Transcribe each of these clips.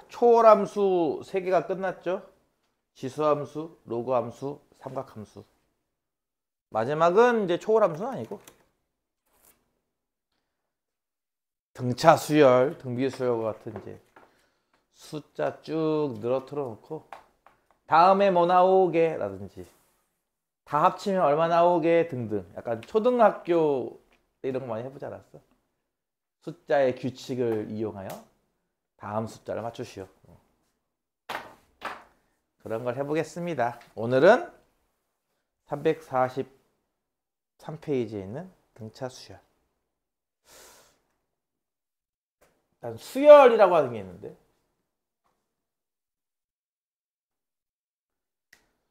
초월함수 3개가 끝났죠. 지수함수, 로그함수, 삼각함수. 마지막은 이제 초월함수는 아니고 등차 수열, 등비 수열과 같은 이제 숫자 쭉 늘어뜨려 놓고 다음에 뭐 나오게 라든지 다 합치면 얼마 나오게 등등. 약간 초등학교 때 이런 거 많이 해보지 않았어? 숫자의 규칙을 이용하여 다음 숫자를 맞추시오. 그런 걸 해보겠습니다. 오늘은 343페이지에 있는 등차 수열. 일단 수열이라고 하는 게 있는데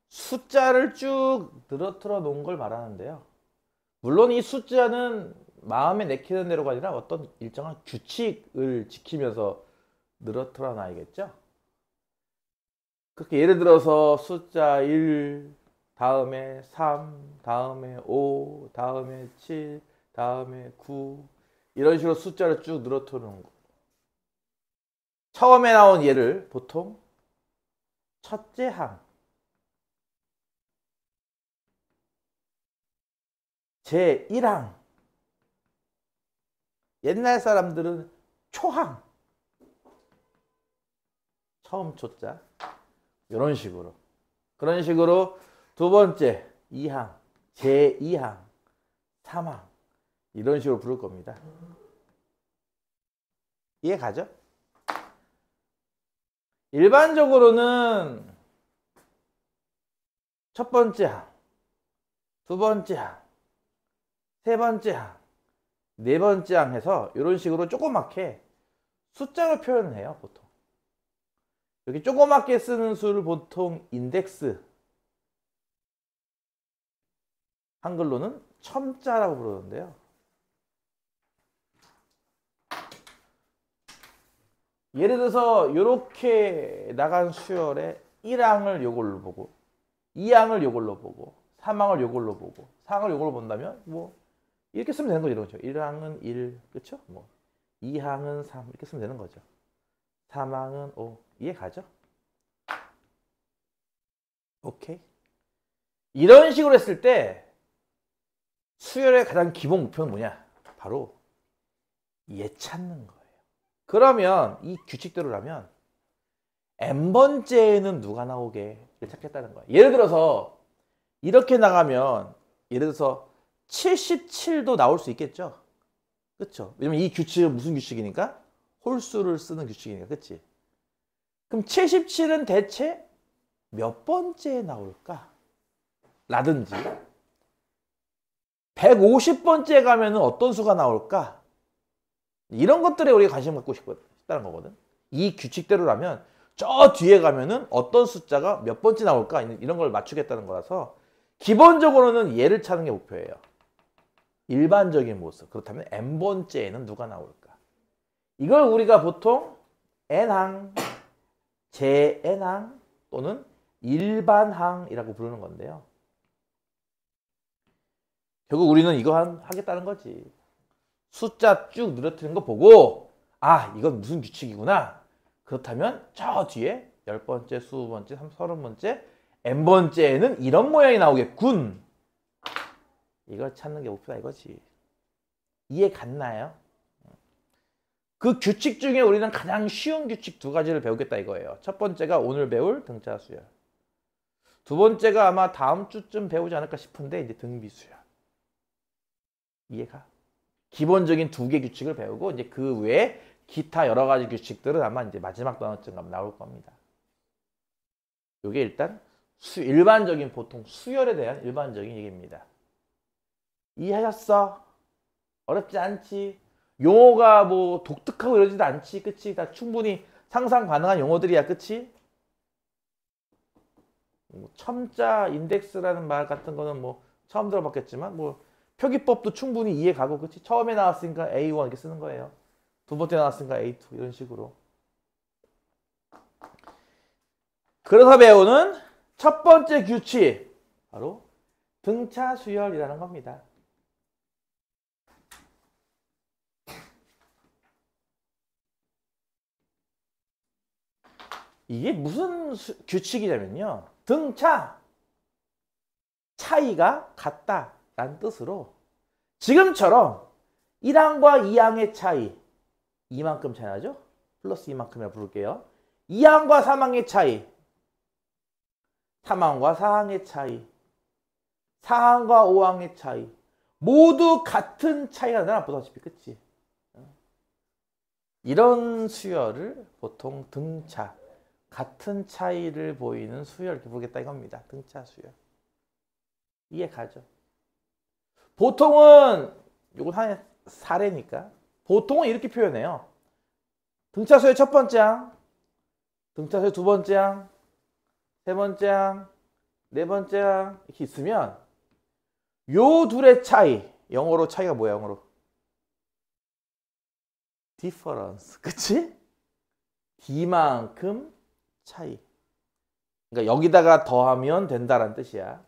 숫자를 쭉 늘어뜨려 놓은 걸 말하는데요. 물론 이 숫자는 마음에 내키는 대로가 아니라 어떤 일정한 규칙을 지키면서 늘어뜨려 놔야겠죠. 그렇게 예를 들어서 숫자 1, 다음에 3, 다음에 5, 다음에 7, 다음에 9 이런 식으로 숫자를 쭉 늘어뜨려 놓은 거. 처음에 나온 예를 보통 첫째 항, 제1항, 옛날 사람들은 초항, 처음 초자 이런 식으로 그런 식으로 두 번째 2항, 제2항, 3항 이런 식으로 부를 겁니다. 이해 가죠? 일반적으로는 첫 번째 항, 두 번째 항, 세 번째 항, 네 번째 항 해서 이런 식으로 조그맣게 숫자로 표현을 해요. 보통 이렇게 조그맣게 쓰는 수를 보통 인덱스, 한글로는 첨자라고 부르는데요. 예를 들어서 이렇게 나간 수열에 1항을 요걸로 보고 2항을 요걸로 보고 3항을 요걸로 보고 4항을 요걸로 본다면 뭐 이렇게 쓰면 되는 거죠. 이런 거죠. 1항은 1, 그렇죠? 뭐 2항은 3 이렇게 쓰면 되는 거죠. 3항은 5 이해 가죠? 오케이. 이런 식으로 했을 때 수열의 가장 기본 목표는 뭐냐? 바로 얘 찾는 거예요. 그러면 이 규칙대로라면 n번째에는 누가 나오게 찾겠다는 거예요. 예를 들어서 이렇게 나가면 예를 들어서 77도 나올 수 있겠죠. 그렇죠? 왜냐면 이 규칙은 무슨 규칙이니까? 홀수를 쓰는 규칙이니까. 그렇지? 그럼 77은 대체 몇 번째에 나올까? 라든지 150번째에 가면 어떤 수가 나올까? 이런 것들에 우리가 관심 갖고 싶다는 거거든. 이 규칙대로라면 저 뒤에 가면은 어떤 숫자가 몇 번째 나올까? 이런 걸 맞추겠다는 거라서 기본적으로는 얘를 찾는 게 목표예요. 일반적인 모습. 그렇다면 n번째에는 누가 나올까? 이걸 우리가 보통 n항, 제-n항 또는 일반항이라고 부르는 건데요. 결국 우리는 이거 하겠다는 거지. 숫자 쭉 늘어뜨리는 거 보고 아 이건 무슨 규칙이구나. 그렇다면 저 뒤에 10번째, 20번째, 30번째, n번째에는 이런 모양이 나오겠군. 이걸 찾는 게 목표다 이거지. 이해 갔나요? 그 규칙 중에 우리는 가장 쉬운 규칙 2가지를 배우겠다 이거예요. 첫 번째가 오늘 배울 등차 수열. 두 번째가 아마 다음 주쯤 배우지 않을까 싶은데 이제 등비 수열. 이해가? 기본적인 2개 규칙을 배우고 이제 그 외에 기타 여러 가지 규칙들은 아마 이제 마지막 단원쯤 나올 겁니다. 이게 일단 일반적인 보통 수열에 대한 일반적인 얘기입니다. 이해하셨어? 어렵지 않지? 용어가 뭐 독특하고 이러지도 않지, 그치? 다 충분히 상상 가능한 용어들이야, 그치? 첨자 인덱스라는 말 같은 거는 뭐 처음 들어봤겠지만 뭐 표기법도 충분히 이해 가고, 그치? 처음에 나왔으니까 A1 이렇게 쓰는 거예요. 두 번째 나왔으니까 A2 이런 식으로. 그래서 배우는 첫 번째 규칙 바로 등차 수열이라는 겁니다. 이게 무슨 규칙이냐면요. 등차 차이가 같다라는 뜻으로 지금처럼 1항과 2항의 차이 이만큼 차이 나죠? 플러스 이만큼이라 부를게요. 2항과 3항의 차이 3항과 4항의 차이 4항과 5항의 차이 모두 같은 차이가 나나 보다시피 그치? 이런 수열을 보통 등차 같은 차이를 보이는 수열 이렇게 부르겠다 이겁니다. 등차 수열. 이해 가죠? 보통은 이건 하나의 사례니까 보통은 이렇게 표현해요. 등차 수열 첫 번째 항, 등차 수열 두 번째 항, 세 번째 항, 네 번째 항 이렇게 있으면 요 둘의 차이 영어로 차이가 뭐야 영어로? difference 그치? D만큼 차이. 그러니까 여기다가 더하면 된다라는 뜻이야.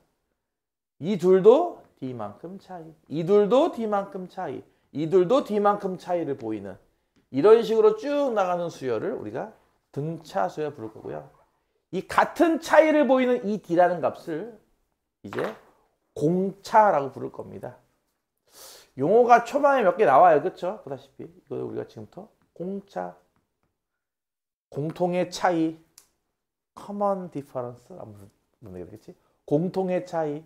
이 둘도 D만큼 차이. 이 둘도 D만큼 차이. 이 둘도 D만큼 차이를 보이는 이런 식으로 쭉 나가는 수열을 우리가 등차 수열 부를 거고요. 이 같은 차이를 보이는 이 D라는 값을 이제 공차라고 부를 겁니다. 용어가 초반에 몇 개 나와요. 그렇죠? 보다시피 이거 우리가 지금부터 공차, 공통의 차이, common difference 한번 되겠지? 공통의 차이.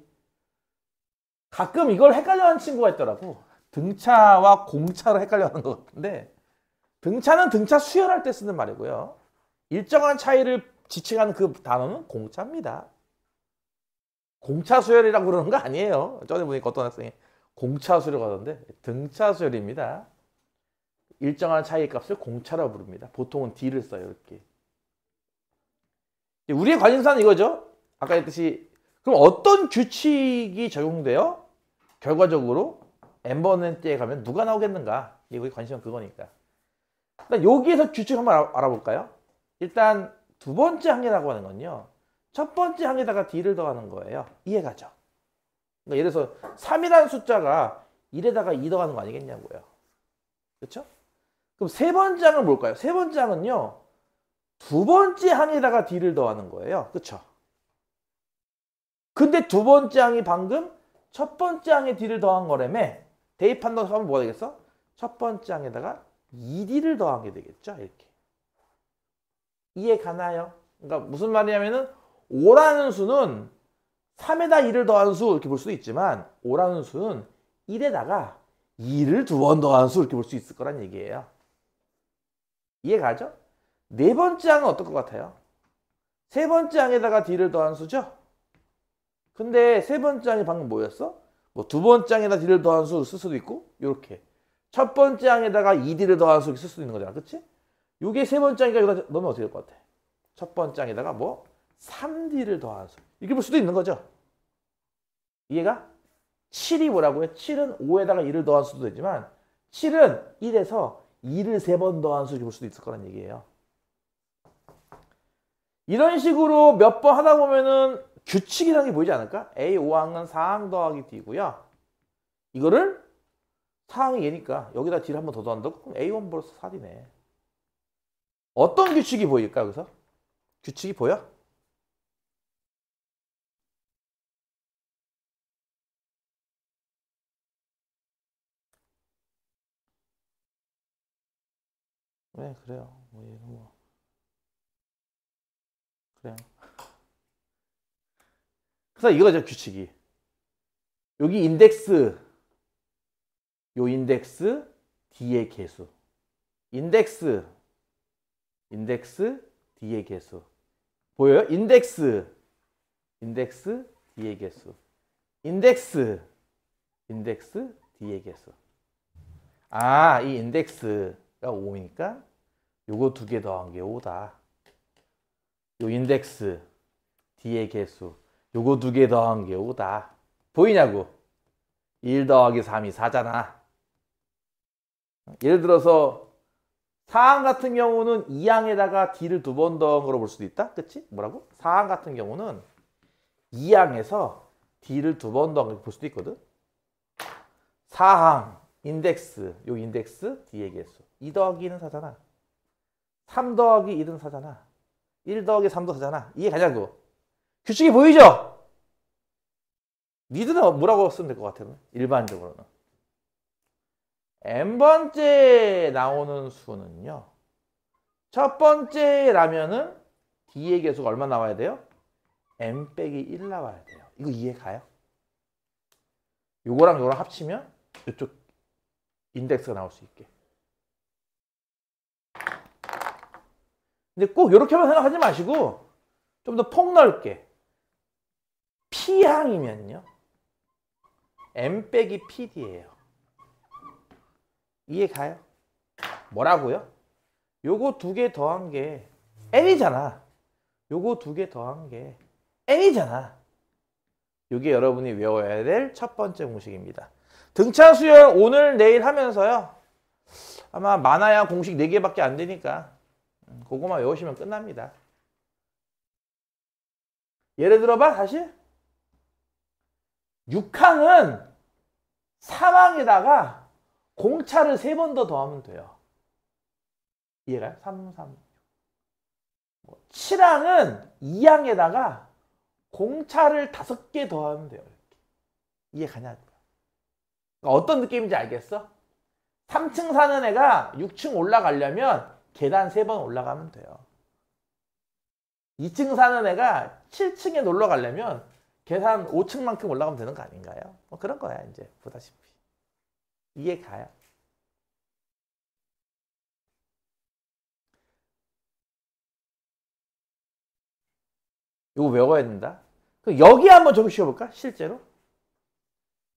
가끔 이걸 헷갈려하는 친구가 있더라고. 등차와 공차를 헷갈려하는 것 같은데 등차는 등차 수열할 때 쓰는 말이고요. 일정한 차이를 지칭하는 그 단어는 공차입니다. 공차 수열이라고 그러는 거 아니에요. 전에 보니까 어떤 학생이 공차 수열을 하던데 등차 수열입니다. 일정한 차이 값을 공차라고 부릅니다. 보통은 D를 써요. 이렇게. 우리의 관심사는 이거죠. 아까 했듯이 그럼 어떤 규칙이 적용돼요? 결과적으로 n번의 때에 가면 누가 나오겠는가? 이게 우리 관심은 그거니까. 일단 여기에서 규칙 한번 알아볼까요? 일단 두 번째 항이라고 하는 건요. 첫 번째 항에다가 D를 더하는 거예요. 이해가죠? 그러니까 예를 들어서 3이라는 숫자가 1에다가 2 더하는 거 아니겠냐고요. 그렇죠? 그럼 세 번째 항은 뭘까요? 세 번째 항은요. 두 번째 항에다가 D를 더하는 거예요. 그렇죠? 근데 두 번째 항이 방금 첫 번째 항에 D를 더한 거라며 대입한다고 하면 뭐가 되겠어? 첫 번째 항에다가 2D를 더하게 되겠죠. 이렇게. 이해 가나요? 그러니까 무슨 말이냐면은 5라는 수는 3에다 2를 더한 수 이렇게 볼 수도 있지만 5라는 수는 1에다가 2를 두 번 더한 수 이렇게 볼 수 있을 거란 얘기예요. 이해 가죠? 네 번째 항은 어떨 것 같아요? 세 번째 항에다가 D를 더한 수죠? 근데 세 번째 항이 방금 뭐였어? 뭐 두 번째 항에다 D를 더한 수를 쓸 수도 있고 이렇게 첫 번째 항에다가 2D를 더한 수 이렇게 쓸 수도 있는 거잖아. 그치? 이게 세 번째 항이니까 여기다 넣으면 어떻게 될 것 같아? 첫 번째 항에다가 뭐 3D를 더한 수 이렇게 볼 수도 있는 거죠. 이해가? 7이 뭐라고요? 7은 5에다가 2를 더한 수도 되지만 7은 1에서 2를 3번 더한 수 이렇게 볼 수도 있을 거란 얘기예요. 이런 식으로 몇 번 하다 보면은 규칙이라는 게 보이지 않을까? A 5항은 4항 더하기 D고요. 이거를 4항이 얘니까 여기다 D를 한 번 더 더한다고? 그럼 A1 플러스 4D네. 어떤 규칙이 보일까 여기서? 규칙이 보여? 네, 그래요. 그래요. 그래서 이거죠, 규칙이. 여기 인덱스, 요 인덱스, D의 개수. 인덱스, D의 개수. 보여요? 인덱스, D의 개수. 인덱스, D의 개수. 아, 이 인덱스가 5니까 요거 두 개 더한 게 5다. 요 인덱스, D의 개수. 요거 두 개 더한 게 5다. 보이냐고? 1 더하기 3이 4잖아. 예를 들어서 4항 같은 경우는 2항에다가 D를 두 번 더한 거로 볼 수도 있다. 그치? 뭐라고? 4항 같은 경우는 2항에서 D를 두 번 더한 걸 볼 수도 있거든. 4항 인덱스, 요 인덱스 D의 개수. 2 더하기 2는 4잖아. 3 더하기 1은 4잖아. 1 더하기 3도 하잖아. 이해 가냐고. 규칙이 보이죠? 니들은 뭐라고 쓰면 될 것 같아요? 일반적으로는. n번째 나오는 수는요. 첫 번째라면은 D의 개수가 얼마 나와야 돼요? n 빼기 1 나와야 돼요. 이거 이해 가요? 요거랑 요거랑 합치면 이쪽 인덱스가 나올 수 있게. 근데 꼭 이렇게만 생각하지 마시고 좀 더 폭넓게 P항이면요. n 빼기 PD예요. 이해 가요? 뭐라고요? 요거 두 개 더한 게 N이잖아. 요거 두 개 더한 게 N이잖아. 요게 여러분이 외워야 될 첫 번째 공식입니다. 등차 수열 오늘 내일 하면서요. 아마 많아야 공식 4개밖에 안 되니까 그거만 외우시면 끝납니다. 예를 들어봐 다시. 6항은 3항에다가 공차를 3번 더 더하면 돼요. 이해가요? 3, 3. 7항은 2항에다가 공차를 5개 더하면 돼요. 이렇게. 이해 가냐? 그러니까 어떤 느낌인지 알겠어? 3층 사는 애가 6층 올라가려면 계단 3번 올라가면 돼요. 2층 사는 애가 7층에 놀러 가려면 계단 5층만큼 올라가면 되는 거 아닌가요? 뭐 그런 거야 이제 보다시피. 이해 가요? 이거 외워야 된다. 그럼 여기 한번 적으셔볼까? 실제로.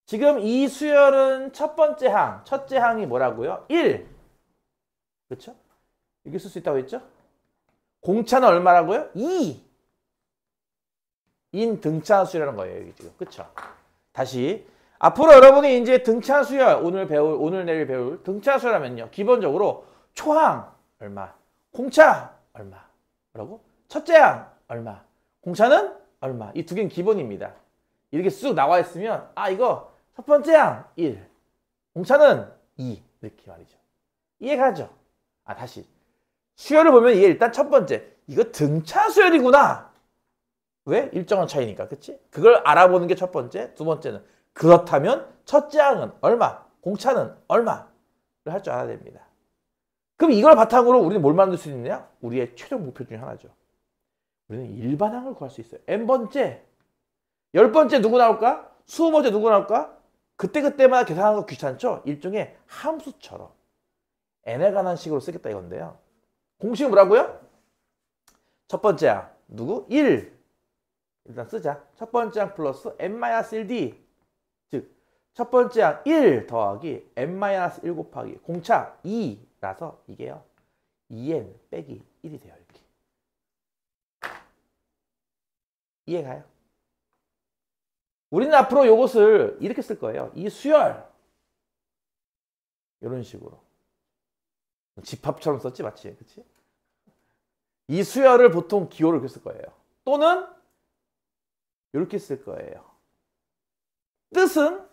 지금 이 수열은 첫 번째 항, 첫째 항이 뭐라고요? 1. 그렇죠? 이렇게 쓸 수 있다고 했죠? 공차는 얼마라고요? 2. 인 등차 수열이라는 거예요, 여기 지금. 그렇죠? 다시 앞으로 여러분이 이제 등차 수열 오늘 내일 배울 등차 수열하면요. 기본적으로 초항 얼마, 공차 얼마. 뭐라고? 첫째 항 얼마, 공차는 얼마. 이 두 개는 기본입니다. 이렇게 쑥 나와 있으면 아 이거 첫 번째 항 1, 공차는 2 이렇게 말이죠. 이해가죠? 아 다시 수열을 보면 이게 일단 첫 번째 이거 등차 수열이구나. 왜? 일정한 차이니까. 그치? 그걸 알아보는 게 첫 번째. 두 번째는 그렇다면 첫째 항은 얼마, 공차는 얼마를 할 줄 알아야 됩니다. 그럼 이걸 바탕으로 우리는 뭘 만들 수 있느냐? 우리의 최종 목표 중에 하나죠. 우리는 일반항을 구할 수 있어요. n번째, 10번째 누구 나올까? 20번째 누구 나올까? 그때그때마다 계산하는 거 귀찮죠? 일종의 함수처럼 n에 관한 식으로 쓰겠다 이건데요. 공식은 뭐라고요? 첫 번째 항 누구? 1. 일단 쓰자. 첫 번째 항 플러스 n-1d. 즉, 첫 번째 항 1 더하기 n-1 곱하기 공차 2라서 이게요. 2n 빼기 1이 돼요. 이렇게. 이해가요? 우리는 앞으로 이것을 이렇게 쓸 거예요. 이 수열. 이런 식으로. 집합처럼 썼지, 맞지? 그치? 이 수열을 보통 기호를 이렇게 쓸 거예요. 또는 이렇게 쓸 거예요. 뜻은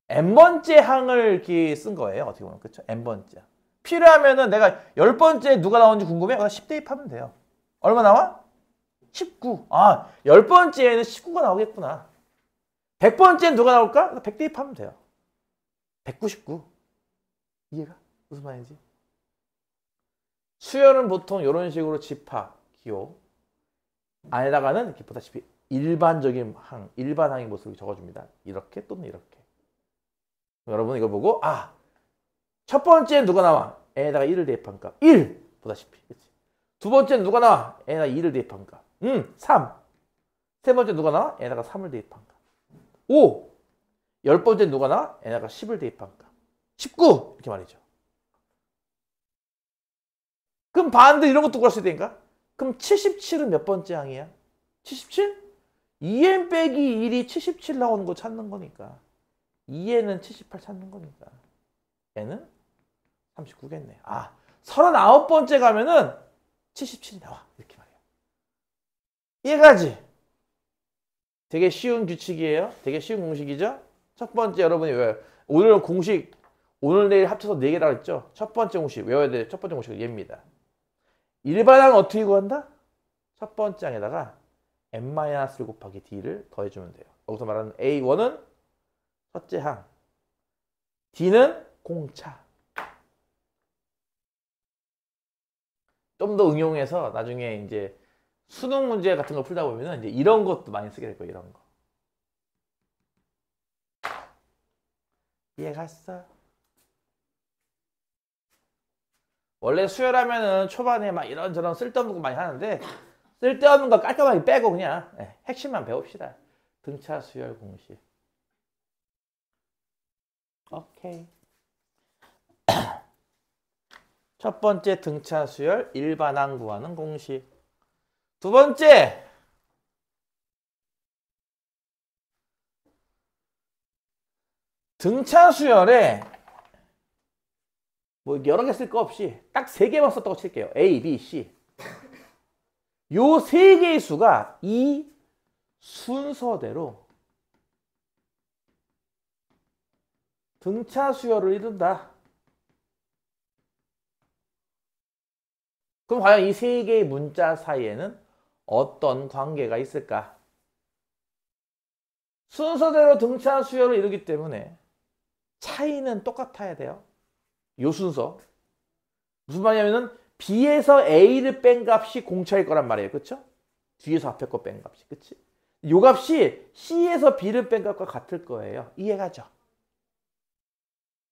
n번째 항을 이렇게 쓴 거예요. 어떻게 보면. 그쵸? n번째. 필요하면은 내가 10번째 누가 나오는지 궁금해? 10 대입하면 돼요. 얼마 나와? 19. 아, 10번째에는 19가 나오겠구나. 100번째는 누가 나올까? 100 대입하면 돼요. 199. 이해가? 무슨 말인지? 수열은 보통 이런 식으로 집합, 기호. 안에다가는 이렇게 보다시피 일반적인 항, 일반항의 모습을 적어줍니다. 이렇게 또는 이렇게. 여러분 이걸 보고 아, 첫 번째는 누가 나와? n에다가 1을 대입하니까 1! 보다시피. 그치? 두 번째는 누가 나와? n에다가 2를 대입하니까 3. 세 번째 누가 나와? n에다가 3을 대입하니까 5. 10번째 누가 나와? n에다가 10을 대입하니까 19! 이렇게 말이죠. 그럼 반대 이런 것도 구할 수 있다니까? 그럼 77은 몇 번째 항이야? 77? 2n 빼기 1이 77 나오는 거 찾는 거니까 2n은 78 찾는 거니까 n은 39겠네. 아, 39번째 가면은 77이 나와. 이렇게 말이에요. 이해가지? 되게 쉬운 규칙이에요. 되게 쉬운 공식이죠? 첫 번째 여러분이 외워요. 오늘 공식 오늘 내일 합쳐서 4개라고 했죠? 첫 번째 공식 외워야 될 첫 번째 공식은 얘입니다. 일반항 어떻게 구한다? 첫 번째 항에다가 n-1 곱하기 d를 더해주면 돼요. 여기서 말하는 A1은 첫째 항, D는 공차. 좀 더 응용해서 나중에 이제 수능 문제 같은 거 풀다 보면은 이제 이런 것도 많이 쓰게 될 거예요. 이런 거. 이해갔어? 원래 수열하면은 초반에 막 이런저런 쓸데없는 거 많이 하는데 쓸데없는 거 깔끔하게 빼고 그냥 핵심만 배웁시다. 등차 수열 공식. 오케이. 첫 번째 등차 수열 일반항 구하는 공식. 두 번째 등차 수열에 뭐 여러 개 쓸 거 없이 딱 세 개만 썼다고 칠게요. A, B, C. 요 세 개의 수가 이 순서대로 등차 수열을 이룬다. 그럼 과연 이 세 개의 문자 사이에는 어떤 관계가 있을까? 순서대로 등차 수열을 이루기 때문에 차이는 똑같아야 돼요. 요 순서. 무슨 말이냐면은 B에서 A를 뺀 값이 공차일 거란 말이에요. 그쵸? 뒤에서 앞에 거 뺀 값이. 그치? 요 값이 C에서 B를 뺀 값과 같을 거예요. 이해가죠?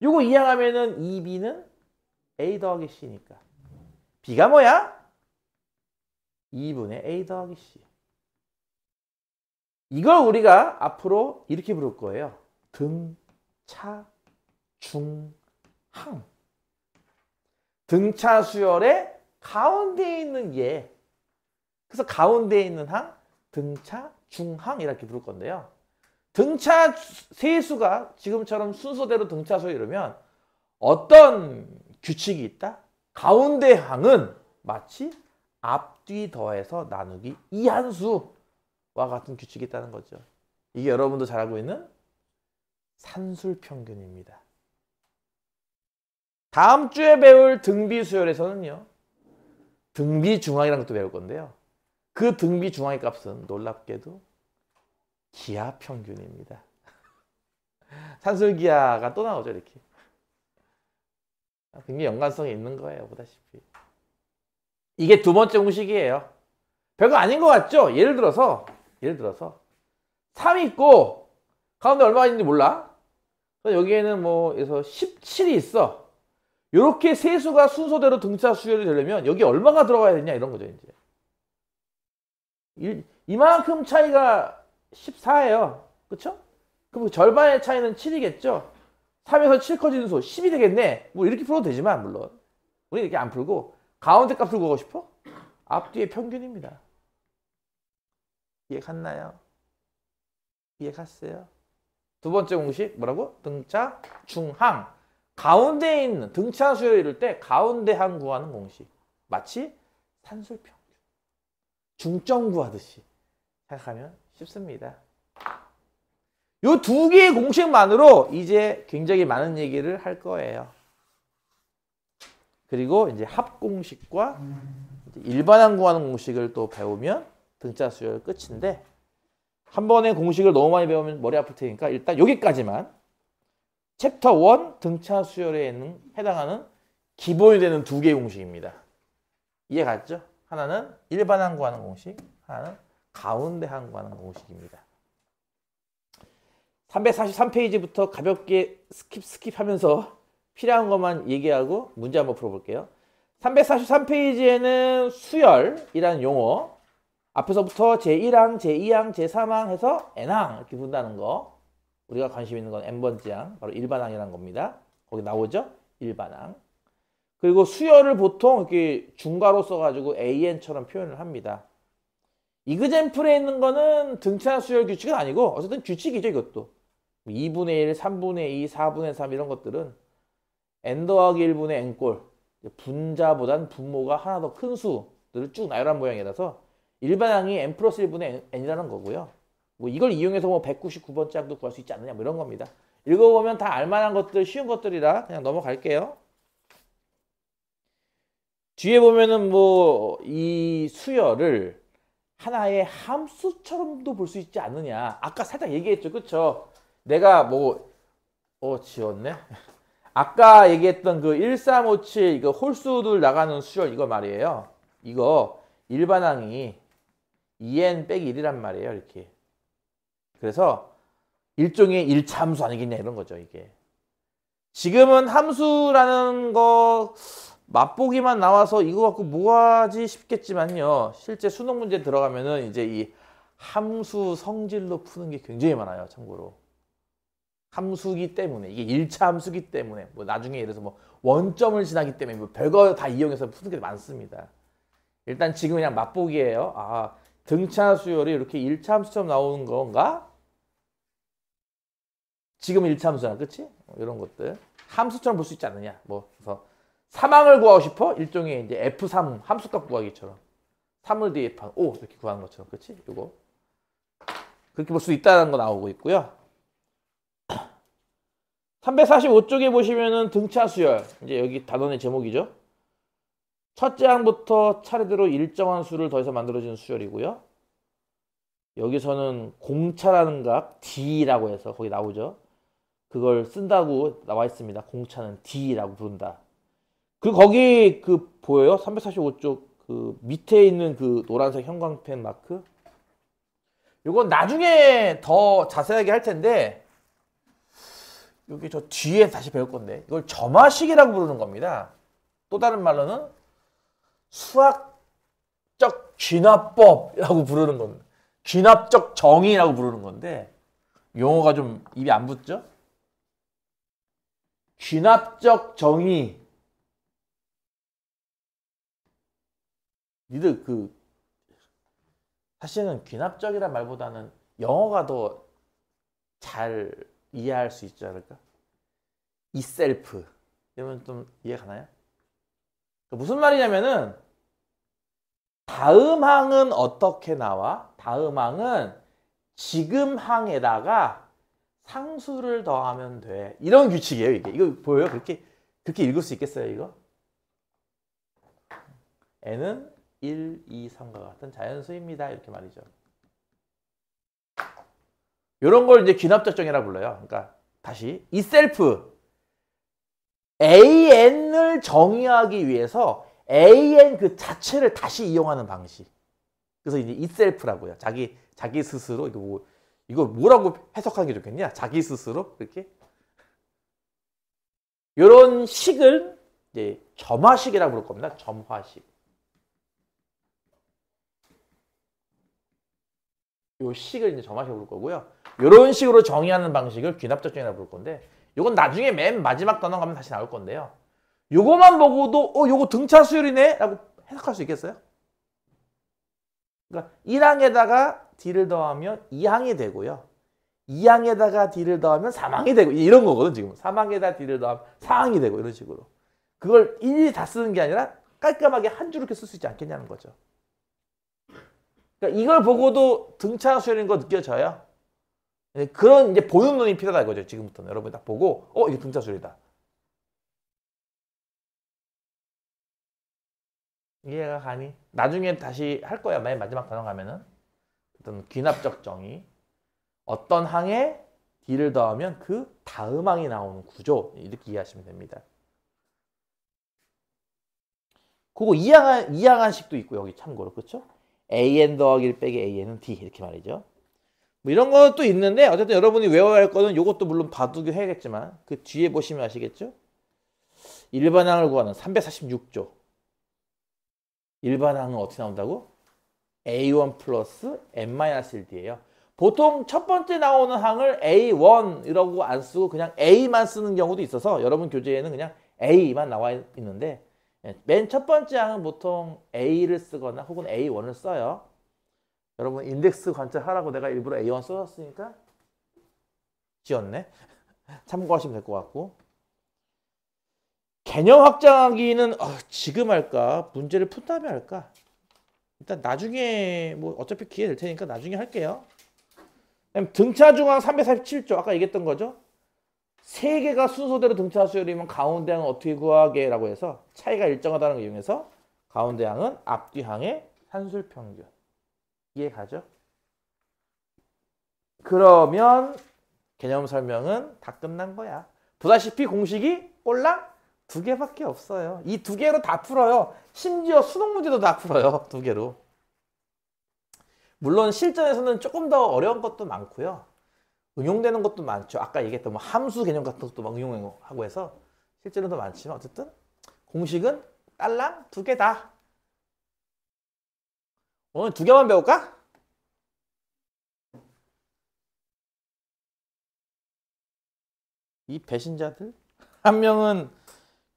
요거 이해하면은 2B는 A 더하기 C니까. B가 뭐야? 2분의 A 더하기 C. 이걸 우리가 앞으로 이렇게 부를 거예요. 등, 차, 중, 항. 등차 수열의 가운데에 있는 얘. 그래서 가운데에 있는 항, 등차, 중항 이렇게 부를 건데요. 등차 세수가 지금처럼 순서대로 등차 수열 이루면 어떤 규칙이 있다? 가운데 항은 마치 앞뒤 더해서 나누기 이한수와 같은 규칙이 있다는 거죠. 이게 여러분도 잘 알고 있는 산술평균입니다. 다음 주에 배울 등비수열에서는요. 등비중항이라는 것도 배울 건데요. 그 등비중항의 값은 놀랍게도 기하평균입니다. 산술기하가 또 나오죠. 이렇게. 굉장히 연관성이 있는 거예요. 보다시피. 이게 두 번째 공식이에요. 별거 아닌 것 같죠? 예를 들어서 3 있고 가운데 얼마가 있는지 몰라. 여기에는 뭐 그래서 17이 있어. 이렇게 세수가 순서대로 등차 수열이 되려면 여기 얼마가 들어가야 되냐 이런 거죠. 이제 이만큼 차이가 14예요. 그쵸? 그럼 절반의 차이는 7이겠죠? 3에서 7 커지는 수 10이 되겠네. 뭐 이렇게 풀어도 되지만 물론 우리 이렇게 안 풀고 가운데 값을 구하고 싶어? 앞뒤의 평균입니다. 이해 갔나요? 이해 갔어요? 두 번째 공식 뭐라고? 등차 중항. 가운데에 있는 등차 수열을 이룰 때 가운데 항 구하는 공식. 마치 산술평균. 중점 구하듯이 생각하면 쉽습니다. 이 두 개의 공식만으로 이제 굉장히 많은 얘기를 할 거예요. 그리고 이제 합공식과 일반항 구하는 공식을 또 배우면 등차 수열 끝인데 한 번에 공식을 너무 많이 배우면 머리 아플 테니까 일단 여기까지만 챕터 1 등차 수열에 해당하는 기본이 되는 두 개의 공식입니다. 이해 갔죠? 하나는 일반항 구하는 공식, 하나는 가운데 항 구하는 공식입니다. 343페이지부터 가볍게 스킵하면서 필요한 것만 얘기하고 문제 한번 풀어볼게요. 343페이지에는 수열이라는 용어 앞에서부터 제1항, 제2항, 제3항 해서 n항 이렇게 분다는 거 우리가 관심 있는 건 n번째 항, 바로 일반항이라는 겁니다. 거기 나오죠? 일반항. 그리고 수열을 보통 이렇게 중괄호 써가지고 AN처럼 표현을 합니다. 이그젠플에 있는 거는 등차 수열 규칙은 아니고 어쨌든 규칙이죠 이것도. 2분의 1, 3분의 2, 4분의 3 이런 것들은 n 더하기 1분의 n꼴 분자보단 분모가 하나 더 큰 수들을 쭉 나열한 모양이라서 일반항이 n 플러스 1분의 n이라는 거고요. 뭐 이걸 이용해서 뭐 199번째 항도 구할 수 있지 않느냐 뭐 이런 겁니다. 읽어보면 다 알만한 것들 쉬운 것들이라 그냥 넘어갈게요. 뒤에 보면은 뭐 이 수열을 하나의 함수처럼도 볼 수 있지 않느냐. 아까 살짝 얘기했죠. 그쵸? 내가 뭐 지웠네. 아까 얘기했던 그 1357 이거 홀수들 나가는 수열 이거 말이에요. 이거 일반항이 2n 빼기 1이란 말이에요. 이렇게. 그래서 일종의 1차 함수 아니겠냐 이런 거죠. 이게. 지금은 함수라는 거 맛보기만 나와서 이거 갖고 뭐하지 싶겠지만요. 실제 수능 문제 들어가면은 이제 이 함수 성질로 푸는 게 굉장히 많아요. 참고로. 함수기 때문에 이게 1차 함수기 때문에 뭐 나중에 예를 들어서 뭐 원점을 지나기 때문에 뭐 별거 다 이용해서 푸는 게 많습니다. 일단 지금 그냥 맛보기예요. 아, 등차 수열이 이렇게 1차 함수처럼 나오는 건가? 지금 1차 함수잖아. 그치? 이런 것들. 함수처럼 볼 수 있지 않느냐. 뭐 그래서 3항을 구하고 싶어? 일종의 이제 F3 함수값 구하기처럼 3을 대입한 5 이렇게 구하는 것처럼. 그치? 요거. 그렇게 볼 수 있다는 거 나오고 있고요. 345쪽에 보시면은 등차 수열. 이제 여기 단원의 제목이죠. 첫째 항부터 차례대로 일정한 수를 더해서 만들어지는 수열이고요. 여기서는 공차라는 값 D라고 해서 거기 나오죠. 그걸 쓴다고 나와 있습니다. 공차는 D라고 부른다. 거기 보여요? 345쪽 그 밑에 있는 그 노란색 형광펜 마크. 이건 나중에 더 자세하게 할 텐데 여기 저 뒤에 다시 배울 건데 이걸 점화식이라고 부르는 겁니다. 또 다른 말로는 수학적 귀납법이라고 부르는 겁니다. 귀납적 정의라고 부르는 건데 용어가 좀 입에 안 붙죠? 귀납적 정의. 니들 사실은 귀납적이란 말보다는 영어가 더 잘 이해할 수 있지 않을까? 이셀프 이러면 좀 이해 가나요? 무슨 말이냐면은 다음 항은 어떻게 나와? 다음 항은 지금 항에다가 상수를 더하면 돼. 이런 규칙이에요, 이게. 이거 보여요? 그렇게 읽을 수 있겠어요, 이거? n은 1, 2, 3과 같은 자연수입니다. 이렇게 말이죠. 이런 걸 이제 귀납적 정의라고 불러요. 그러니까 다시 이 셀프 AN을 정의하기 위해서 AN 그 자체를 다시 이용하는 방식. 그래서 이제 이 셀프라고요. 자기 스스로 이거 뭐라고 해석하는 게 좋겠냐? 자기 스스로 이렇게 이런 식을 이제 점화식이라고 부를 겁니다. 점화식. 요 식을 이제 점화식으로 부를 거고요. 이런 식으로 정의하는 방식을 귀납적 정의라고 부를 건데, 요건 나중에 맨 마지막 단원 가면 다시 나올 건데요. 요거만 보고도 요거 등차 수열이네? 라고 해석할 수 있겠어요? 그러니까 1항에다가 D를 더하면 2항이 되고요. 2항에다가 D를 더하면 3항이 되고 이런 거거든 지금. 3항에다 D를 더하면 4항이 되고 이런 식으로. 그걸 일일이 다 쓰는 게 아니라 깔끔하게 한 줄 이렇게 쓸 수 있지 않겠냐는 거죠. 그러니까 이걸 보고도 등차 수열인 거 느껴져요? 그런 이제 보는 눈이 필요하다 이거죠. 지금부터는 여러분이 딱 보고 이게 등차 수열이다. 이해가 가니? 나중에 다시 할 거야. 맨 마지막 단원 가면은. 어떤 귀납적 정의. 어떤 항에 D를 더하면 그 다음 항이 나오는 구조. 이렇게 이해하시면 됩니다. 그거 이항한식도 있고 여기 참고로. 그렇죠? AN 더하기 1 빼기 AN은 D 이렇게 말이죠. 뭐 이런 것도 있는데 어쨌든 여러분이 외워야 할 거는 이것도 물론 봐두기 해야겠지만 그 뒤에 보시면 아시겠죠? 일반항을 구하는 346조. 일반항은 어떻게 나온다고? A1 플러스 N-1D예요. 보통 첫 번째 나오는 항을 A1이라고 안 쓰고 그냥 A만 쓰는 경우도 있어서 여러분 교재에는 그냥 A만 나와 있는데 맨 첫 번째 항은 보통 A를 쓰거나 혹은 A1을 써요. 여러분 인덱스 관찰하라고 내가 일부러 A1 써놨으니까 지었네. 참고하시면 될 것 같고. 개념 확장하기는 지금 할까? 문제를 푼 다음에 할까? 일단 나중에 뭐 어차피 기회 될 테니까 나중에 할게요. 등차 중항 347조 아까 얘기했던 거죠. 세 개가 순서대로 등차 수열이면 가운데 항은 어떻게 구하게 라고 해서 차이가 일정하다는 걸 이용해서 가운데 항은 앞뒤 항의 산술평균. 이해 가죠? 그러면 개념 설명은 다 끝난 거야. 보다시피 공식이 꼴랑 2개밖에 없어요. 이 2개로 다 풀어요. 심지어 수능 문제도 다 풀어요. 2개로. 물론 실전에서는 조금 더 어려운 것도 많고요. 응용되는 것도 많죠. 아까 얘기했던 뭐 함수 개념 같은 것도 막 응용하고 해서 실제로도 많지만 어쨌든 공식은 딸랑 2개다. 오늘 2개만 배울까? 이 배신자들 한 명은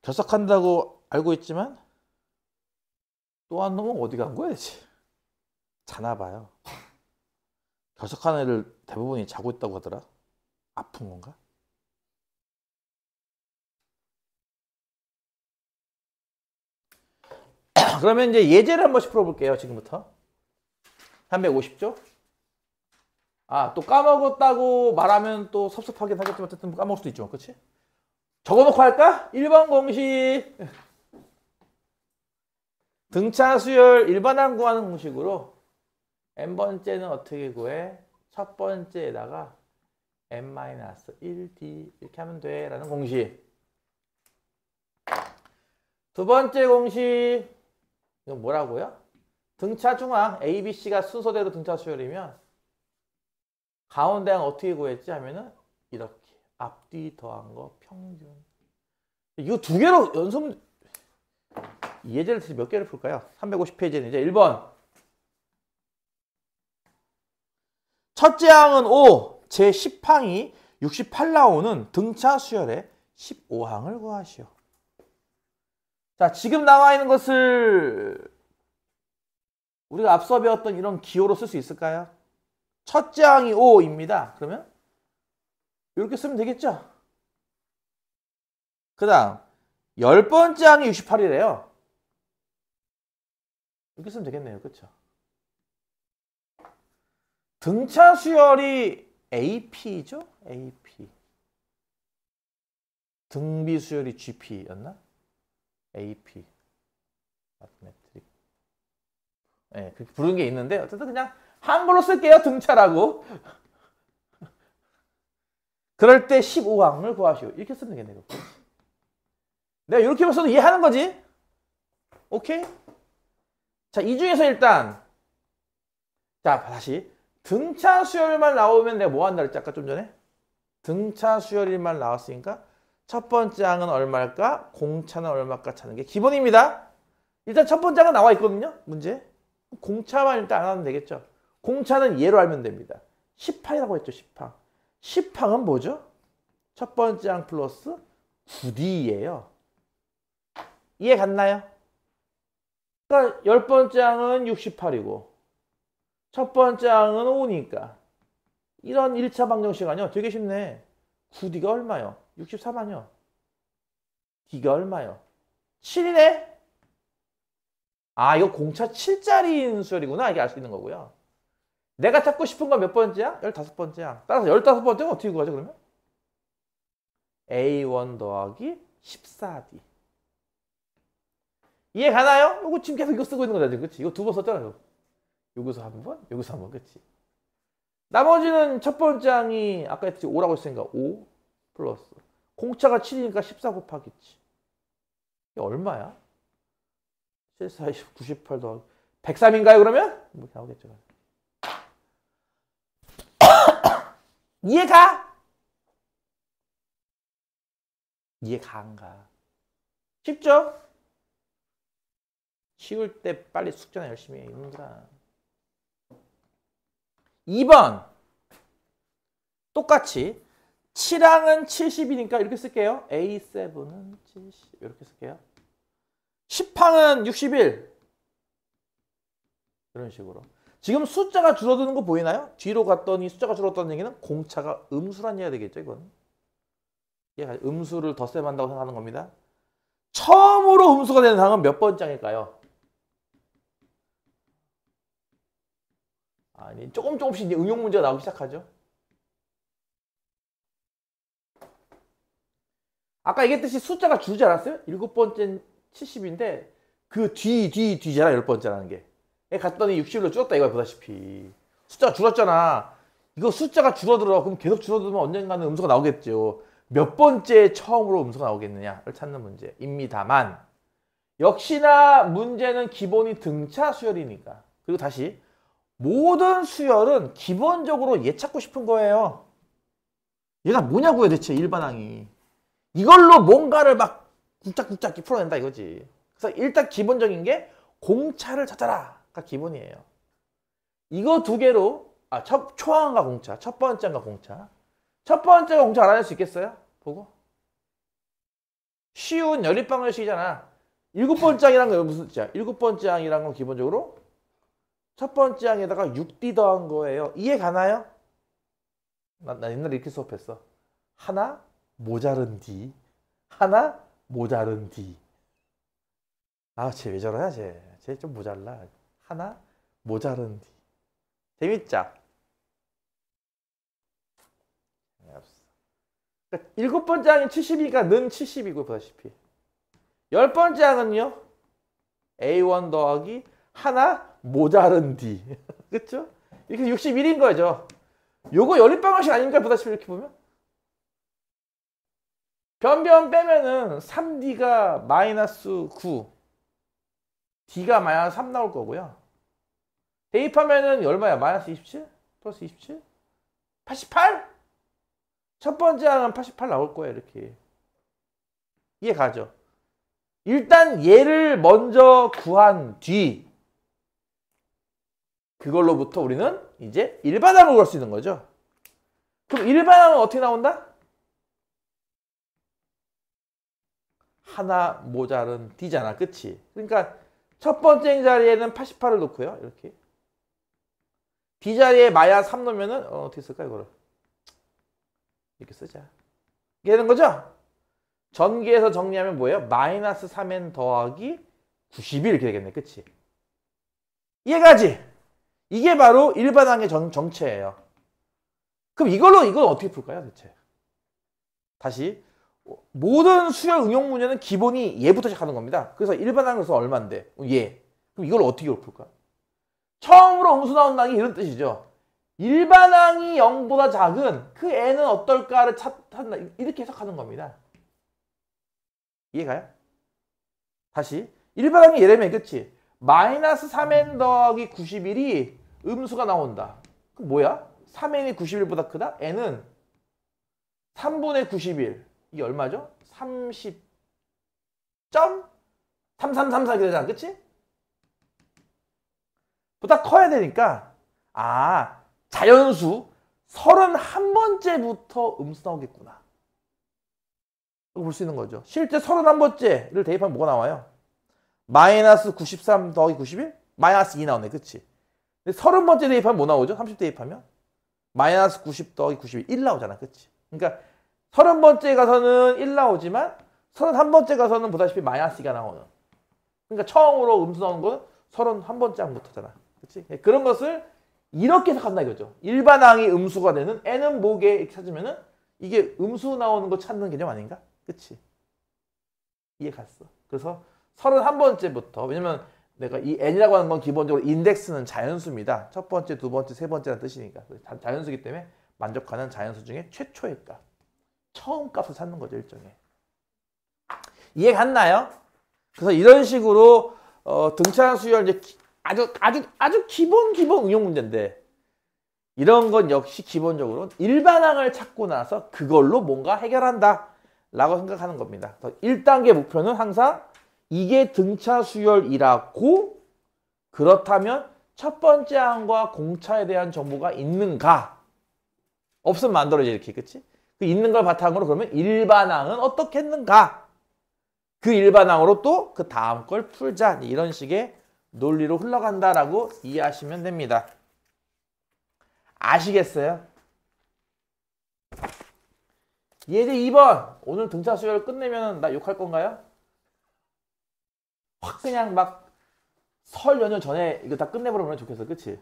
결석한다고 알고 있지만 또 한 놈은 어디 간 거야 대체? 자나 봐요. 결석한 애들 대부분이 자고 있다고 하더라. 아픈 건가? 그러면 이제 예제를 한 번씩 풀어볼게요. 지금부터 350조. 아, 또 까먹었다고 말하면 또 섭섭하긴 하겠지만 어쨌든 까먹을 수도 있죠. 그치? 적어놓고 할까? 1번 공식. 등차 수열 일반항 구하는 공식으로 n번째는 어떻게 구해? 첫 번째에다가 n-1d 이렇게 하면 돼 라는 공식. 두 번째 공식 이건 뭐라고요? 등차 중항 ABC가 순서대로 등차 수열이면 가운데 항 어떻게 구했지 하면은 이렇게 앞뒤 더한 거 평균. 이거 2개로 연속 이 예제를 몇 개를 풀까요? 350페이지는 이제 1번. 첫째 항은 5, 제 10항이 68 나오는 등차 수열의 15항을 구하시오. 자, 지금 나와 있는 것을 우리가 앞서 배웠던 이런 기호로 쓸 수 있을까요? 첫째 항이 5입니다. 그러면 이렇게 쓰면 되겠죠? 그 다음 10번째 항이 68이래요. 이렇게 쓰면 되겠네요. 그렇죠? 등차 수열이 AP죠? AP. 등비 수열이 GP였나? AP. 마트메트릭. 네, 그렇게 부르는 게 있는데 어쨌든 그냥 한글로 쓸게요. 등차라고. 그럴 때 15항을 구하시오. 이렇게 쓰면 되겠네요. 내가 이렇게만 써도 이해하는 거지? 오케이? 자, 이 중에서 일단 자, 다시 등차 수열만 나오면 내가 뭐 한다 그랬지? 아까 좀 전에? 등차 수열만 나왔으니까 첫 번째 항은 얼마일까? 공차는 얼마일까 찾는 게 기본입니다. 일단 첫 번째 항은 나와 있거든요. 문제. 공차만 일단 안 하면 되겠죠. 공차는 얘로 알면 됩니다. 10항이라고 했죠. 10항. 10항은 뭐죠? 첫 번째 항 플러스 9D예요. 이해 갔나요? 그러니까 10번째 항은 68이고 첫 번째 항은 5니까 이런 1차 방정식 아니요? 되게 쉽네. 9D가 얼마요? 64만요. D가 얼마요? 7이네? 아, 이거 공차 7짜리 수열이구나. 이게 알 수 있는 거고요. 내가 찾고 싶은 건 몇 번째야? 15번째야. 따라서 15번째는 어떻게 구하죠, 그러면? A1 더하기 14D. 이해 가나요? 이거 지금 계속 이거 쓰고 있는 거다, 지금. 그치? 이거 2번 썼잖아요. 여기서 한 번, 여기서 한 번, 그치? 나머지는 첫 번째 항이 아까 했듯이 5라고 했으니까 5 플러스. 공차가 7이니까 14 곱하기 7. 이게 얼마야? 7, 40, 98 더하기 103인가요, 그러면? 이렇게 나오겠죠. 이해가? 이해가 안 가? 쉽죠? 쉬울 때 빨리 숙제나 열심히 해, 이놈들아. 2번. 똑같이 7항은 70이니까 이렇게 쓸게요. A7은 70 이렇게 쓸게요. 10항은 61 이런 식으로. 지금 숫자가 줄어드는 거 보이나요? 뒤로 갔더니 숫자가 줄었다는 얘기는 공차가 음수란 이해가 되겠죠, 이건. 음수를 덧셈한다고 생각하는 겁니다. 처음으로 음수가 되는 항은 몇 번째일까요? 아니, 조금씩 이제 응용 문제가 나오기 시작하죠. 아까 얘기했듯이 숫자가 줄지 않았어요? 7번째는 70인데 그 뒤잖아, 10번째라는 게. 갔더니 60일로 줄었다 이거야, 보다시피. 숫자가 줄었잖아. 이거 숫자가 줄어들어. 그럼 계속 줄어들면 언젠가는 음수가 나오겠죠. 몇 번째 처음으로 음수가 나오겠느냐를 찾는 문제입니다만, 역시나 문제는 기본이 등차 수열이니까. 그리고 다시 모든 수열은 기본적으로 얘 찾고 싶은 거예요. 얘가 뭐냐고요, 대체 일반항이. 이걸로 뭔가를 막 굵작굵작 풀어낸다 이거지. 그래서 일단 기본적인 게 공차를 찾아라가 기본이에요. 이거 두 개로 초항과 공차, 첫 번째가 공차. 첫 번째가 공차 알아낼 수 있겠어요? 보고. 쉬운 연립방정식이잖아. 7번째 항이란 건 무슨 뜻이야? 7번째 항이란 건 기본적으로 첫 번째 항에다가 6D 더한 거예요. 이해 가나요? 나 옛날에 이렇게 수업했어. 하나 모자른 D, 하나 모자른 D. 쟤 왜 저러냐, 쟤. 쟤 좀 모자라. 하나 모자른 D. 재밌죠? 그러니까 7번째 항이 70이니까 는 70이고, 보다시피. 10번째 항은요, A1 더하기 하나 모자른 D. 그쵸? 이렇게 61인 거죠. 요거 연립방정식 아닌가, 보다시피 이렇게 보면? 변변 빼면은 3D가 마이너스 9, D가 마이너스 3 나올 거고요. 대입하면은 얼마야? 마이너스 27? 플러스 27? 88? 첫 번째 항은 88 나올 거예요, 이렇게. 이해 가죠? 일단 얘를 먼저 구한 뒤, 그걸로부터 우리는 이제 일반항으로 갈 수 있는 거죠. 그럼 일반항은 어떻게 나온다? 하나 모자른 D잖아, 그치? 그러니까 첫 번째 자리에는 88을 놓고요, 이렇게. D 자리에 마이너스 3 놓으면은 어떻게 쓸까, 이거를? 이렇게 쓰자. 이게 되는 거죠? 전기에서 정리하면 뭐예요? 마이너스 3n 더하기 91 이렇게 되겠네, 그치? 이해가지? 이게 바로 일반항의 정체예요. 그럼 이건 어떻게 풀까요, 대체? 다시. 모든 수열 응용 문제는 기본이 얘부터 시작하는 겁니다. 그래서 일반항에서 얼마인데? 얘. 그럼 이걸 어떻게 풀까? 처음으로 음수 나온다는 게 이런 뜻이죠. 일반항이 0보다 작은 그 n은 어떨까를 찾는다. 이렇게 해석하는 겁니다. 이해가요? 다시. 일반항이 얘라면, 그치? 마이너스 3n 더하기 91이 음수가 나온다. 그럼 뭐야? 3n이 91보다 크다? n은 3분의 91. 이게 얼마죠? 30.3334 이렇게 되잖아, 그치? 보다 커야 되니까 자연수 31번째부터 음수 나오겠구나. 볼 수 있는 거죠. 실제 31번째를 대입하면 뭐가 나와요? 마이너스 93 더하기 91? 마이너스 2 나오네, 그치? 근데 30번째 대입하면 뭐 나오죠? 30 대입하면? 마이너스 90 더하기 91, 1 나오잖아, 그치? 그러니까 30번째 가서는 1 나오지만 31번째 가서는 보다시피 마이너스 2가 나오는. 그러니까 처음으로 음수 나오는 거는 31번째 항부터잖아. 그치? 그런 것을 이렇게 해석한다 이거죠. 일반항이 음수가 되는 n은 뭐게 이렇게 찾으면은 이게 음수 나오는 거 찾는 개념 아닌가? 그치? 이해 갔어. 그래서 31번째부터, 왜냐면 내가 이 n이라고 하는 건 기본적으로 인덱스는 자연수입니다. 첫 번째, 두 번째, 세 번째라는 뜻이니까. 자연수이기 때문에 만족하는 자연수 중에 최초의 값. 처음 값을 찾는 거죠, 일종의. 이해 갔나요? 그래서 이런 식으로 등차항 수열 이제 아주 기본 응용 문제인데, 이런 건 역시 기본적으로 일반항을 찾고 나서 그걸로 뭔가 해결한다 라고 생각하는 겁니다. 1단계 목표는 항상 이게 등차 수열이라고, 그렇다면 첫 번째 항과 공차에 대한 정보가 있는가? 없으면 만들어져, 이렇게, 그치? 그 있는 걸 바탕으로 그러면 일반항은 어떻게 했는가? 그 일반항으로 또 그 다음 걸 풀자. 이런 식의 논리로 흘러간다라고 이해하시면 됩니다. 아시겠어요? 예제 2번. 오늘 등차 수열 끝내면 나 욕할 건가요? 확 그냥 막 설 연휴 전에 이거 다 끝내버리면 좋겠어. 그치?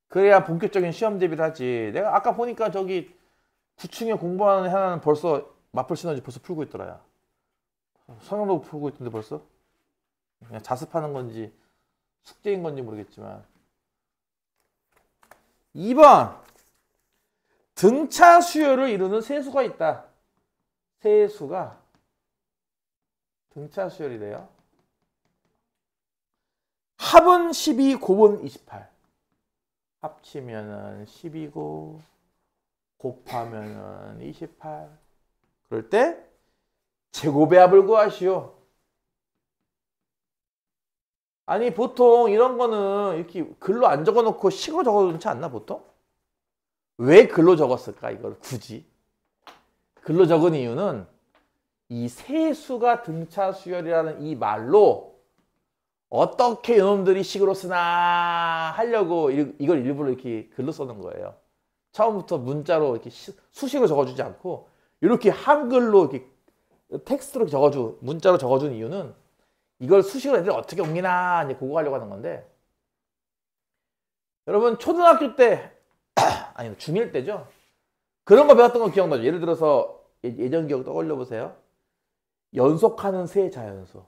그래야 본격적인 시험 대비를 하지. 내가 아까 보니까 저기 9층에 공부하는 하나는 벌써 마플 시너지 벌써 풀고 있더라. 야. 성형도 풀고 있던데 벌써? 그냥 자습하는 건지 숙제인 건지 모르겠지만. 2번. 등차 수열을 이루는 세수가 있다. 세수가 등차 수열이래요. 합은 12, 곱은 28. 합치면은 12고 곱하면은 28. 그럴 때 제곱의 합을 구하시오. 아니 보통 이런 거는 이렇게 글로 안 적어놓고 식으로 적어놓지 않나 보통? 왜 글로 적었을까 이걸 굳이? 글로 적은 이유는 이 세수가 등차 수열이라는 이 말로 어떻게 이놈들이 식으로 쓰나 하려고 이걸 일부러 이렇게 글로 써놓은 거예요. 처음부터 문자로 이렇게 수식으로 적어주지 않고 이렇게 한글로 이렇게 텍스트로 적어주 문자로 적어준 이유는 이걸 수식으로 애들이 어떻게 옮기나 이제 그거 하려고 하는 건데, 여러분 초등학교 때 아니 중1 때죠. 그런 거 배웠던 거 기억나죠? 예를 들어서 예전 기억 떠올려 보세요. 연속하는 세 자연수.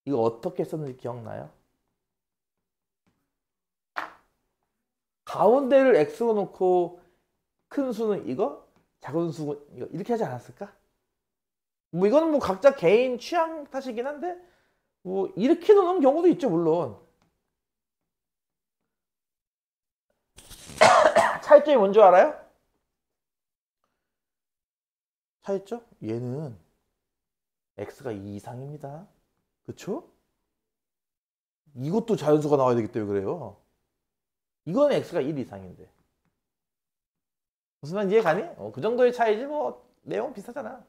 이거 어떻게 썼는지 기억나요? 가운데를 x로 놓고 큰 수는 이거, 작은 수는 이거 이렇게 하지 않았을까? 뭐 이거는 뭐 각자 개인 취향 탓이긴 한데 뭐 이렇게 놓는 경우도 있죠 물론. 차이점이 뭔지 알아요? 차이점? 얘는 x가 2 이상입니다. 그쵸? 이것도 자연수가 나와야 되기 때문에 그래요. 이거는 x가 1 이상인데. 무슨 말인지 이해 가니? 그 정도의 차이지 뭐 내용 비슷하잖아.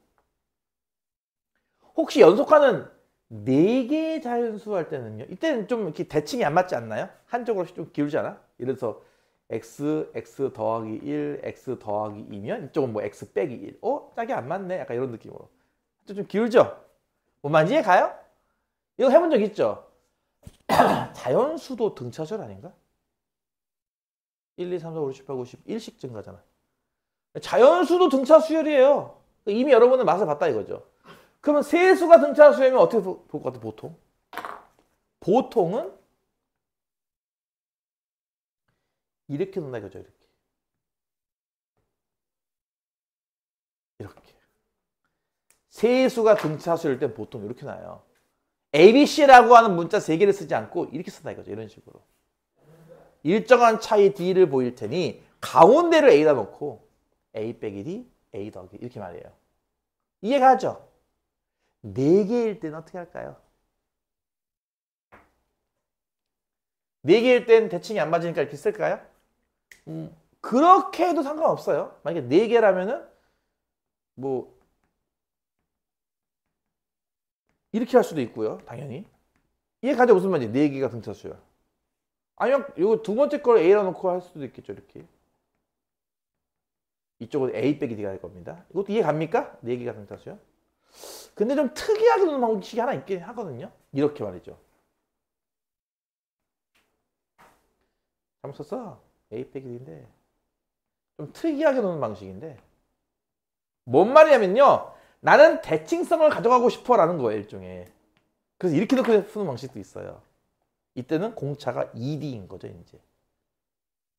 혹시 연속하는 4개의 자연수 할 때는요. 이때는 좀 이렇게 대칭이 안 맞지 않나요? 한쪽으로 좀 기울잖아. 예를 들어서 x 더하기 1, x 더하기 2면 이쪽은 뭐 x 빼기 1. 짝이 안 맞네. 약간 이런 느낌으로. 좀 기울죠? 뭔 말인지 이해 가요? 이거 해본 적 있죠? 자연수도 등차수열 아닌가? 1, 2, 3, 4, 5, 6, 7, 8, 9, 10, 1씩 증가잖아. 자연수도 등차수열이에요. 이미 여러분은 맛을 봤다 이거죠. 그러면 세수가 등차수열이면 어떻게 볼 것 같아 보통? 보통은 이렇게 놓는다 이거죠. 이렇게. 세수가 등차수일 때 보통 이렇게 나요. ABC라고 하는 문자 3개를 쓰지 않고 이렇게 쓴다 이거죠. 이런 식으로. 일정한 차이 D를 보일 테니 가운데를 A다 놓고 A 빼기 D, A 더하기 이렇게 말해요. 이해가죠? 4개일 때는 어떻게 할까요? 4개일 땐 대칭이 안 맞으니까 이렇게 쓸까요? 그렇게 해도 상관없어요. 만약에 4개라면은 뭐 이렇게 할 수도 있고요. 당연히. 이해가죠? 무슨 말인지. 4개가 등차수열. 아니면 이거 두 번째 걸 A라 놓고 할 수도 있겠죠. 이렇게. 이쪽은 A 빼기 D가 될 겁니다. 이것도 이해 갑니까? 4개가 등차수열. 근데 좀 특이하게 놓는 방식이 하나 있긴 하거든요. 이렇게 말이죠. 잘못 썼어. A 빼기 D인데 좀 특이하게 놓는 방식인데 뭔 말이냐면요. 나는 대칭성을 가져가고 싶어 라는 거예요. 일종의. 그래서 이렇게 놓고 푸는 방식도 있어요. 이때는 공차가 2D인 거죠. 이제.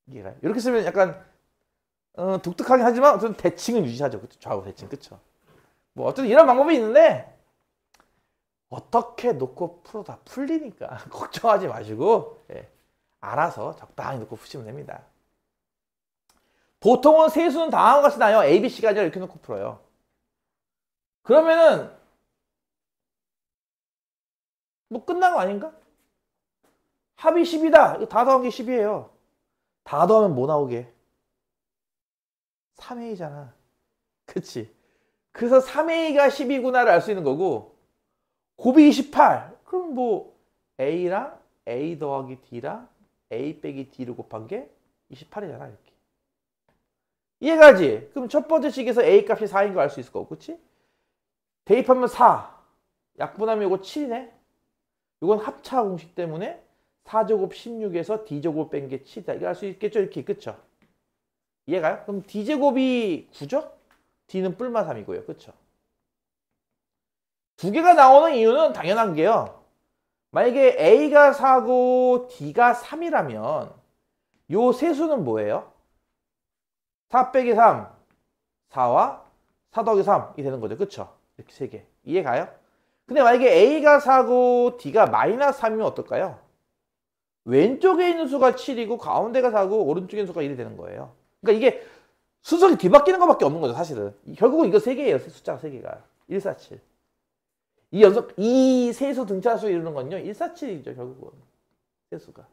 이해가요? 이렇게 쓰면 약간 독특하긴 하지만 어쨌든 대칭은 유지하죠. 그쵸? 좌우 대칭. 그쵸? 뭐 어쨌든 이런 방법이 있는데 어떻게 놓고 풀어도 다 풀리니까 걱정하지 마시고 알아서 적당히 놓고 푸시면 됩니다. 보통은 세수는 다음과 같이 나요. A, B, C가 아니라 이렇게 놓고 풀어요. 그러면은 뭐 끝난 거 아닌가? 합이 10이다. 이거 다 더한 게 10이에요. 다 더하면 뭐 나오게? 3A잖아. 그치? 그래서 3A가 10이구나를 알 수 있는 거고 곱이 28. 그럼 뭐 A랑 A 더하기 D랑 A 빼기 D를 곱한 게 28이잖아. 이렇게. 이해가지? 그럼 첫 번째 식에서 A 값이 4인 거 알 수 있을 거고. 그치? 대입하면 4. 약분하면 이거 7이네. 이건 합차 공식 때문에 4제곱 16에서 D제곱 뺀 게 7이다. 이거 알 수 있겠죠? 이렇게. 그쵸? 이해가요? 그럼 D제곱이 9죠? D는 뿔마 3이고요. 그쵸? 두 개가 나오는 이유는 당연한 게요. 만약에 A가 4고 D가 3이라면 요 세 수는 뭐예요? 4 빼기 3, 4와 4 더하기 3이 되는 거죠. 그쵸? 이렇게 세 개. 이해가요? 근데 만약에 A가 4고 D가 마이너스 3이면 어떨까요? 왼쪽에 있는 수가 7이고 가운데가 4고 오른쪽에 있는 수가 1이 되는 거예요. 그러니까 이게 순서가 뒤바뀌는 것밖에 없는 거죠, 사실은. 결국은 이거 3개예요. 숫자가 3개가. 1, 4, 7. 이 세수 등차수 이루는 건요. 1, 4, 7이죠, 결국은. 세수가.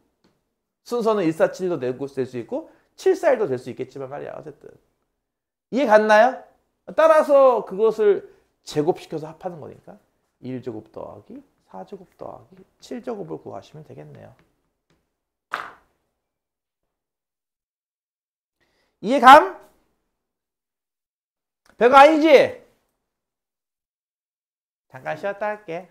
순서는 1, 4, 7도 될 수 있고 7, 4, 1도 될 수 있겠지만 말이야. 어쨌든. 이해 갔나요? 따라서 그것을 제곱시켜서 합하는 거니까 1제곱 더하기 4제곱 더하기 7제곱을 구하시면 되겠네요. 이해감? 별거 아니지? 잠깐 쉬었다 할게.